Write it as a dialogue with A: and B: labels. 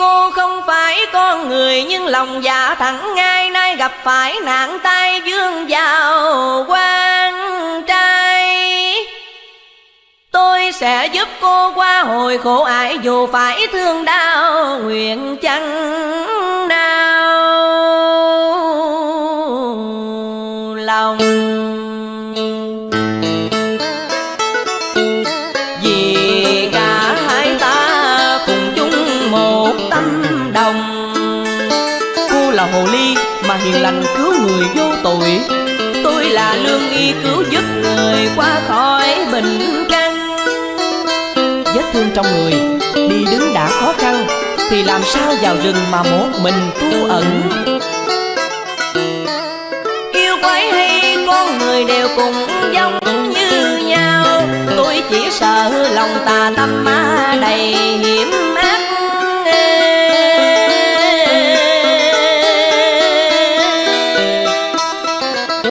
A: cô không phải con người nhưng lòng dạ thẳng ngay, nay gặp phải nạn tai vương vào quan trai. Tôi sẽ giúp cô qua hồi khổ ải, dù phải thương đau nguyện chẳng đau lòng. Vì cả hai ta cùng chung một tâm đồng. Cô là hồ ly mà hiền lành cứu người vô tội, tôi là lương y cứu giúp người qua khỏi bệnh căn. Vết thương trong người, đi đứng đã khó khăn, thì làm sao vào rừng mà một mình tu ẩn. Yêu quái hay con người đều cùng giống như nhau, tôi chỉ sợ lòng tà tâm ma đầy hiểm